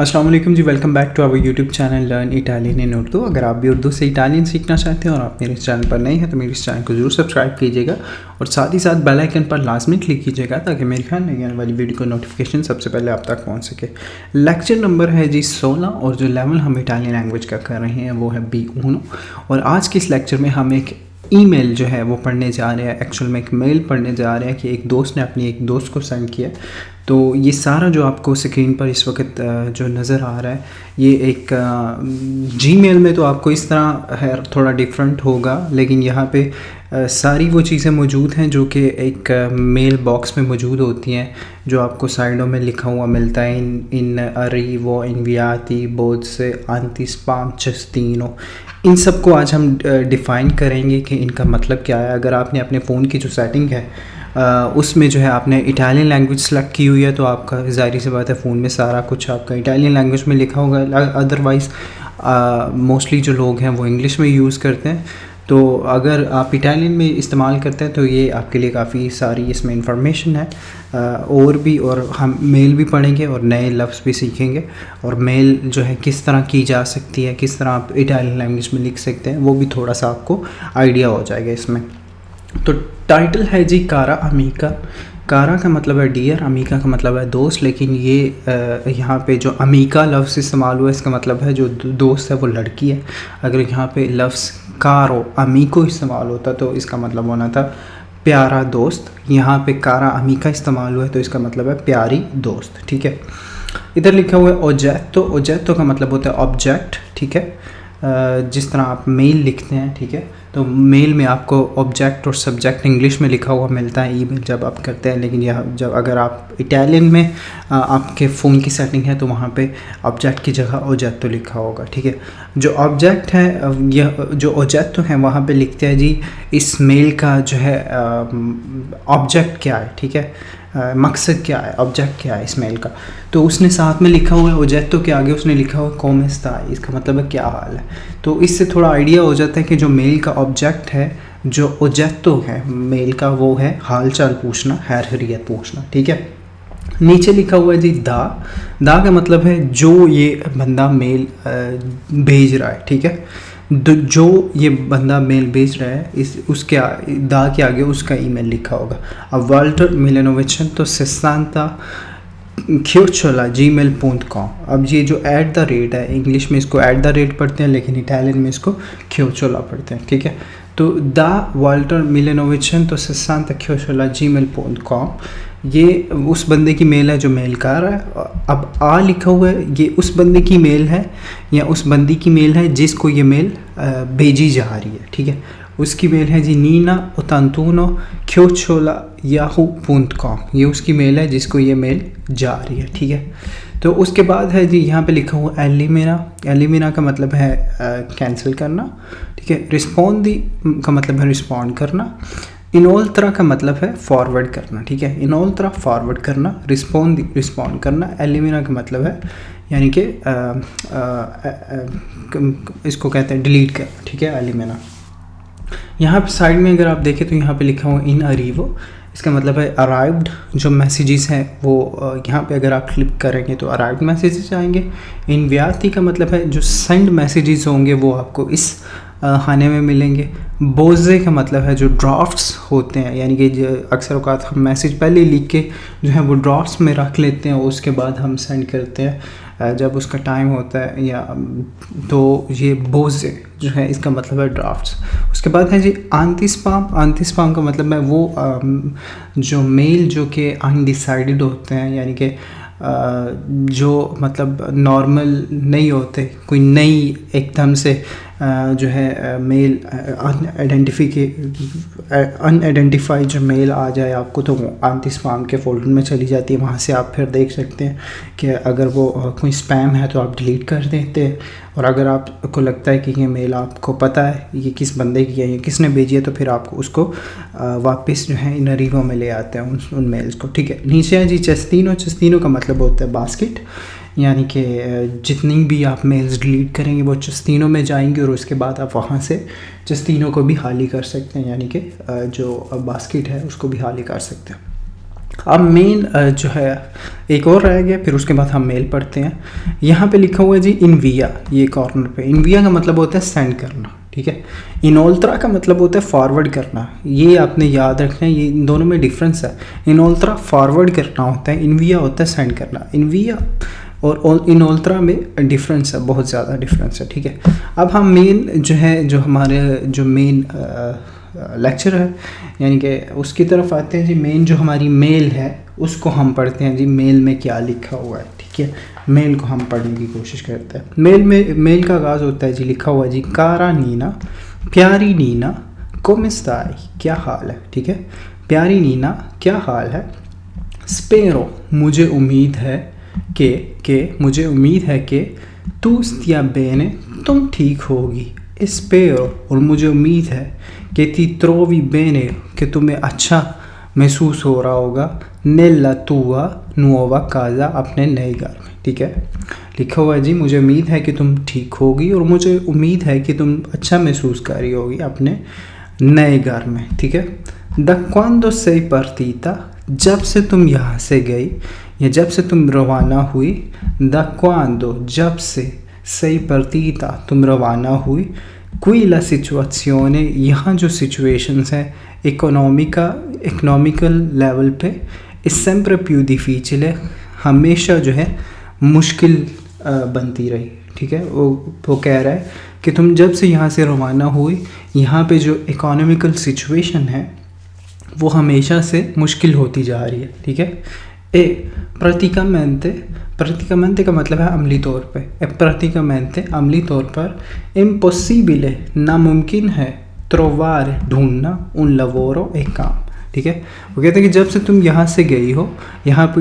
अस्सलाम वालेकुम जी, welcome back to our YouTube channel learn Italian in Urdu. अगर आप भी उर्दू से इटालियन सीखना चाहते हैं और आप मेरे इस चैनल पर नए हैं तो मेरे इस चैनल को ज़रूर सब्सक्राइब कीजिएगा और साथ ही साथ बेल आइकन पर लाजमी क्लिक कीजिएगा ताकि मेरे ख्याल नई आने वाली वीडियो को नोटिफिकेशन सबसे पहले आप तक पहुँच सके। लेक्चर नंबर है जी 16 और जो लेवल हम इटालियन लैंग्वेज का कर रहे हैं वो है B1। और आज के इस लेक्चर में हम एक ईमेल जो है वो पढ़ने जा रहे हैं। एक्चुअल में एक मेल पढ़ने जा रहे हैं कि एक दोस्त ने अपनी एक दोस्त को सेंड किया। तो ये सारा जो आपको स्क्रीन पर इस वक्त जो नज़र आ रहा है ये एक जीमेल में तो आपको इस तरह है, थोड़ा डिफरेंट होगा, लेकिन यहाँ पे सारी वो चीज़ें मौजूद हैं जो कि एक मेल बॉक्स में मौजूद होती हैं, जो आपको साइडों में लिखा हुआ मिलता है इन अरीवो इनवियाती बोझसे आंटी स्पाम चस्तीनो। इन सब को आज हम डिफ़ाइन करेंगे कि इनका मतलब क्या है। अगर आपने अपने फ़ोन की जो सेटिंग है उसमें जो है आपने इटालियन लैंग्वेज सेलेक्ट की हुई है तो आपका ज़ाहिर सी बात है फ़ोन में सारा कुछ आपका इटालियन लैंग्वेज में लिखा होगा। अदरवाइज़ मोस्टली जो लोग हैं वो इंग्लिश में यूज़ करते हैं। तो अगर आप इटालियन में इस्तेमाल करते हैं तो ये आपके लिए काफ़ी सारी इसमें इंफॉर्मेशन है। और हम मेल भी पढ़ेंगे और नए लफ्ज़ भी सीखेंगे और मेल जो है किस तरह की जा सकती है, किस तरह आप इटालियन लैंग्वेज में लिख सकते हैं, वो भी थोड़ा सा आपको आइडिया हो जाएगा इसमें। तो टाइटल है जी कारा अमीका। कारा का मतलब है डियर, अमीका का मतलब है दोस्त, लेकिन ये यहाँ पे जो अमीका लफ्ज़ इस्तेमाल हुआ इसका मतलब है जो दोस्त है वो लड़की है। अगर यहाँ पे लफ्ज़ कारो अमीको इस्तेमाल होता तो इसका मतलब होना था प्यारा दोस्त। यहाँ पे कारा अमीका इस्तेमाल हुआ है तो इसका मतलब है प्यारी दोस्त। ठीक है, इधर लिखा हुआ है ओजेतो। ओजेतो का मतलब होता है ऑब्जेक्ट। ठीक है, जिस तरह आप मेल लिखते हैं, ठीक है, तो मेल में आपको ऑब्जेक्ट और सब्जेक्ट इंग्लिश में लिखा हुआ मिलता है ईमेल जब आप करते हैं, लेकिन यह जब अगर आप इटालियन में आपके फ़ोन की सेटिंग है तो वहाँ पे ऑब्जेक्ट की जगह ओजेतो लिखा होगा। ठीक है, जो ऑब्जेक्ट है यह जो ओजेतो है वहाँ पे लिखते हैं जी इस मेल का जो है ऑब्जेक्ट क्या है। ठीक है, मकसद क्या है, ऑब्जेक्ट क्या है इस मेल का। तो उसने साथ में लिखा हुआ है ओजेतो के आगे उसने लिखा हुआ है कॉम स्टा, इसका मतलब है क्या हाल है। तो इससे थोड़ा आइडिया हो जाता है कि जो मेल का ऑब्जेक्ट है, जो ओजेतो है मेल का, वो है हाल चाल पूछना, खैरियत पूछना। ठीक है, नीचे लिखा हुआ है जी दा। दा का मतलब है जो ये बंदा मेल भेज रहा है। ठीक है, जो ये बंदा मेल भेज रहा है इस उसके दा के आगे उसका ईमेल लिखा होगा। अब वाल्टर मिलेनोविचन तो सिस्तांता chiocciola@gmail.com। अब ये जो @ है, इंग्लिश में इसको @ पढ़ते हैं लेकिन इटालियन में इसको chiocciola पढ़ते हैं। ठीक है, तो दा वाल्टर मिलेनोविचन तो सिस्तांता chiocciola@gmail.com ये उस बंदे की मेल है जो मेल कर रहा है। अब आ लिखा हुआ है ये उस बंदे की मेल है या उस बंदी की मेल है जिसको ये मेल भेजी जा रही है। ठीक है, उसकी मेल है जी नीना ओतांतुनो chiocciola@yahoo.com। ये उसकी मेल है जिसको ये मेल जा रही है। ठीक है, तो उसके बाद है जी यहाँ पे लिखा हुआ एलिमिना। एलिमिना का मतलब है कैंसिल करना। ठीक है, रिस्पॉन्दी का मतलब है रिस्पॉन्ड करना। इनोल्त्रा का मतलब है फॉरवर्ड करना। ठीक है, इनोल्त्रा फॉरवर्ड करना, रिस्पॉन्ड करना। एलिमिना का मतलब है यानी कि इसको कहते हैं डिलीट करना। ठीक है, एलिमिना। यहाँ पे साइड में अगर आप देखें तो यहाँ पे लिखा हुआ इन अरीवो, इसका मतलब है अराइव्ड। जो मैसेजेस हैं वो यहाँ पे अगर आप क्लिक करेंगे तो अराइव्ड मैसेजेस आएंगे। इनवियाती का मतलब है जो सेंड मैसेजेस होंगे वो आपको इस खाने में मिलेंगे। बोझे का मतलब है जो ड्राफ्ट्स होते हैं, यानी कि जो अक्सर औकात हम मैसेज पहले लिख के जो है वो ड्राफ्ट्स में रख लेते हैं, उसके बाद हम सेंड करते हैं जब उसका टाइम होता है या तो ये बोझे जो है इसका मतलब है ड्राफ्ट्स। उसके बाद है जी आंटी स्पाम। आंटी स्पाम का मतलब है वो जो मेल जो कि अनडिसाइडेड होते हैं, यानी कि जो मतलब नॉर्मल नहीं होते, कोई नई एकदम से जो है मेल अनआइडेंटिफाइड जो मेल आ जाए आपको तो वो आंटी स्पैम के फोल्डर में चली जाती है। वहाँ से आप फिर देख सकते हैं कि अगर वो कोई स्पैम है तो आप डिलीट कर देते हैं, और अगर आपको लगता है कि ये मेल आपको पता है ये किस बंदे की है, ये किसने भेजी है, तो फिर आप उसको वापस जो है इन अरीवों में ले आते हैं उन मेल्स को। ठीक है, नीचे है जी चस्तीनो। चस्तीनो का मतलब होता है बास्केट, यानी कि जितनी भी आप मेल्स डिलीट करेंगे वो चस्तीनों में जाएंगे और उसके बाद आप वहाँ से चस्तीनों को भी खाली कर सकते हैं, यानी कि जो बास्केट है उसको भी खाली कर सकते हैं। अब मेल जो है एक और रह गया, फिर उसके बाद हम मेल पढ़ते हैं। यहाँ पे लिखा हुआ है जी इनविया, ये कॉर्नर पे इनविया का मतलब होता है सेंड करना, ठीक है। इनोल्त्रा का मतलब होता है फॉरवर्ड करना, ये आपने याद रखना है, ये इन दोनों में डिफरेंस है। इनोल्त्रा फॉरवर्ड करना होता है, इनविया होता है सेंड करना। इनविया और इनोल्त्रा में डिफरेंस है, बहुत ज़्यादा डिफरेंस है, ठीक है। अब हम मेन जो है, जो हमारे जो मेन लेक्चर है यानी कि उसकी तरफ आते हैं जी। मेन जो हमारी मेल है उसको हम पढ़ते हैं जी, मेल में क्या लिखा हुआ है, ठीक है। मेल को हम पढ़ने की कोशिश करते हैं। मेल का आगाज़ होता है जी, लिखा हुआ है जी, कारा नीना, प्यारी नीना, कोमिस्ताई, क्या हाल है, ठीक है। प्यारी नीना, क्या हाल है। स्पेरो, मुझे उम्मीद है कि मुझे उम्मीद है कि तू स्तिया बेने, तुम ठीक होगी। स्पेरो, और मुझे उम्मीद है कि ती त्रोवी बेने, कि तुम्हें अच्छा महसूस हो रहा होगा। नेला तुआ नुओवा काजा, अपने नए घर में, ठीक है। लिखा हुआ है जी, मुझे उम्मीद है कि तुम ठीक होगी और मुझे उम्मीद है कि तुम अच्छा महसूस कर रही होगी अपने नए घर में, ठीक है। द क्वांडो से partita, जब से तुम यहाँ से गई या जब से तुम रवाना हुई। द क्वांडो, जब से, sei partita, तुम रवाना हुई। Qui la situazione, यहाँ जो सिचुएशंस है इकोनॉमिकल लेवल पे, è sempre più difficile, हमेशा जो है मुश्किल बनती रही, ठीक है। वो कह रहा है कि तुम जब से यहाँ से रवाना हुई, यहाँ पे जो इकोनॉमिकल सिचुएशन है वो हमेशा से मुश्किल होती जा रही है, ठीक है। praticamente का मतलब है अमली तौर पे। praticamente अमली तौर पर, impossibile, नामुमकिन है, trovare, ढूंढना, un lavoro, एक काम, ठीक है। वो कहते हैं कि जब से तुम यहाँ से गई हो, यहाँ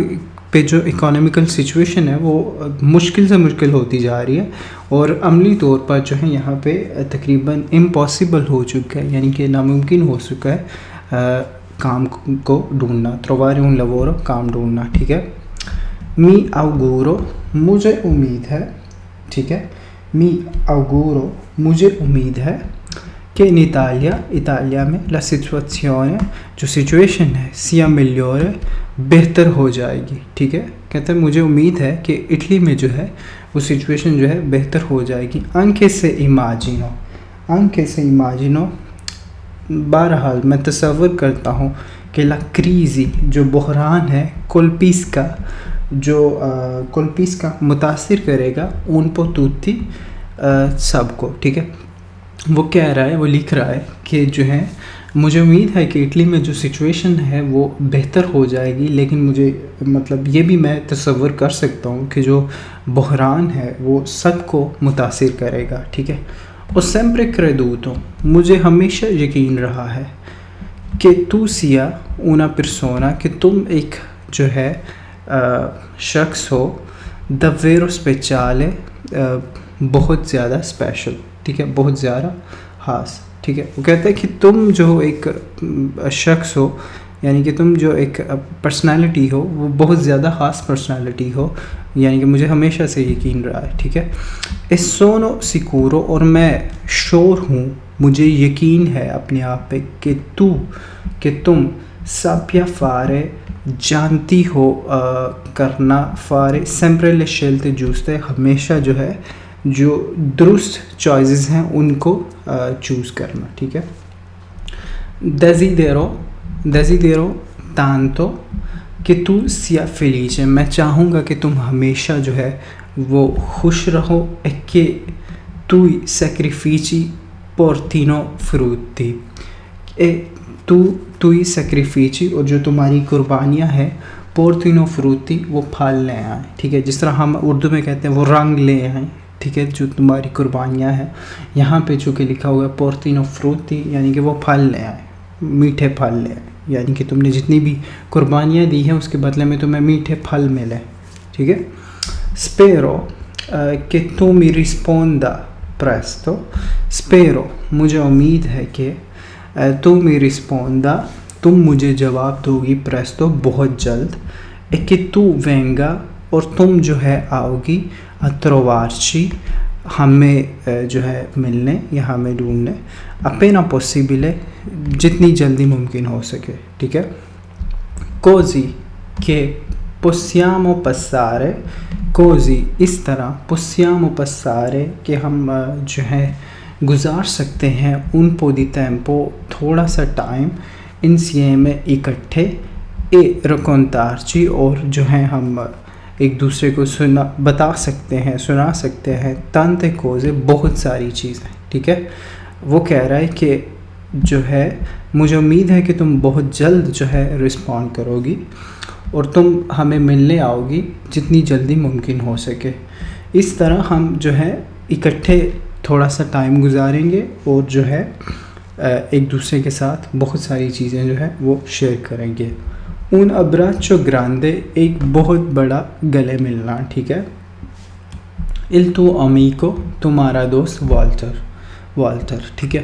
पे जो इकोनॉमिकल सिचुएशन है वो मुश्किल से मुश्किल होती जा रही है और अमली तौर पर जो है यहाँ पे तकरीबन इम्पॉसिबल हो चुका है, यानी कि नामुमकिन हो चुका है काम को ढूंढना। trovare un lavoro, काम ढूंढना, ठीक है। मी auguro, मुझे उम्मीद है, ठीक है। मी auguro, मुझे उम्मीद है कि इन इतालिया में la situazione, जो सिचुएशन है, sia migliore, बेहतर हो जाएगी, ठीक है। कहते हैं मुझे उम्मीद है कि इटली में जो है वो सिचुएशन जो है बेहतर हो जाएगी। anche se immagino, बहरहाल मैं तसव्वुर करता हूँ कि ला क्रीज़ी, जो बहरान है, कोल्पिस्का मुतासिर करेगा उन पोतूती सबको, ठीक है। वो कह रहा है, वो लिख रहा है कि जो है मुझे उम्मीद है कि इटली में जो सिचुएशन है वो बेहतर हो जाएगी, लेकिन मुझे मतलब ये भी मैं तसव्वुर कर सकता हूँ कि जो बहरान है वो सबको मुतासिर करेगा, ठीक है। और sempre creduto, मुझे हमेशा यकीन रहा है कि तू सिया una persona, कि तुम एक जो है शख्स हो, davvero speciale, बहुत ज़्यादा स्पेशल, ठीक है, बहुत ज़्यादा ख़ास, ठीक है। वो कहते हैं कि तुम जो एक शख्स हो, यानी कि तुम जो एक पर्सनालिटी हो वो बहुत ज़्यादा ख़ास पर्सनालिटी हो, यानी कि मुझे हमेशा से यकीन रहा है, ठीक है। इस सोनो सिकूरो, और मैं श्योर हूँ, मुझे यकीन है अपने आप पे कि तुम सापिया फारे, जानती हो करना, फारे sempre le scelte giuste, हमेशा जो है जो दुरुस्त चॉइसेस हैं उनको चूज़ करना, ठीक है। desidero tanto कि तू sia felice, मैं चाहूँगा कि तुम हमेशा जो है वो खुश रहो। e che tui sacrifici portino frutti, tui sacrifici, और जो तुम्हारी कुर्बानियाँ हैं, portino frutti, वो फल ले आए, ठीक है। जिस तरह हम उर्दू में कहते हैं वो रंग ले आए, ठीक है। जो तुम्हारी कुर्बानियाँ हैं, यहाँ पे चूँकि लिखा हुआ है portino frutti, यानी कि वो फल ले आए, मीठे फल ले आए, यानी कि तुमने जितनी भी कुर्बानियाँ दी हैं उसके बदले में तुम्हें मीठे फल मिले, ठीक है। स्पेरो कि तुम mi risponda presto, स्पेरो, मुझे उम्मीद है कि तुम mi risponda, तुम मुझे जवाब दोगी, presto, बहुत जल्द। कि तू venga, और तुम जो है आओगी, a trovarci, हमें जो है मिलने या हमें ढूंढने, appena possibile, जितनी जल्दी मुमकिन हो सके, ठीक है। Cozi, che possiamo passare così, इस तरह possiamo passare कि हम जो है गुजार सकते हैं un po' di tempo, थोड़ा सा टाइम insieme इकट्ठे e raccontarci, और जो है हम एक दूसरे को बता सकते हैं, सुना सकते हैं tante cose, बहुत सारी चीज़ें। ठीक है, वो कह रहा है कि जो है मुझे उम्मीद है कि तुम बहुत जल्द जो है रिस्पॉन्ड करोगी और तुम हमें मिलने आओगी जितनी जल्दी मुमकिन हो सके। इस तरह हम जो है इकट्ठे थोड़ा सा टाइम गुजारेंगे और जो है एक दूसरे के साथ बहुत सारी चीज़ें जो है वो शेयर करेंगे। un abbraccio grande, एक बहुत बड़ा गले मिलना। ठीक है, il tuo amico, तुम्हारा दोस्त वाल्टर। ठीक है,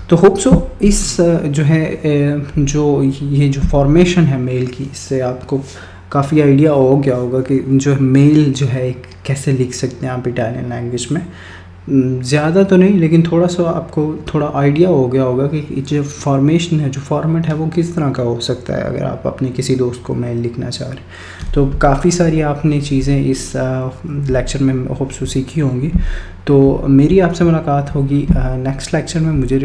तो होप सो इस जो है जो ये जो फॉर्मेशन है मेल की, इससे आपको काफ़ी आइडिया हो गया होगा कि जो मेल जो है कैसे लिख सकते हैं आप इटालियन लैंग्वेज में। ज़्यादा तो नहीं, लेकिन थोड़ा सा आपको थोड़ा आइडिया हो गया होगा कि जो फॉर्मेशन है, जो फॉर्मेट है, वो किस तरह का हो सकता है अगर आप अपने किसी दोस्त को मेल लिखना चाह रहे हैं। तो काफ़ी सारी आपने चीज़ें इस लेक्चर में होप सो सीखी होंगी। तो मेरी आपसे मुलाकात होगी नेक्स्ट लेक्चर में। मुझे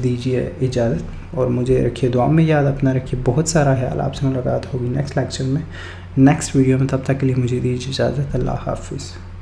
दीजिए इजाज़त और मुझे रखिए दुआ में याद, अपना रखिए बहुत सारा ख्याल। आपसे मुलाकात होगी नेक्स्ट लेक्चर में, नेक्स्ट वीडियो में। तब तक के लिए मुझे दीजिए इजाज़त। अल्लाह हाफिज़।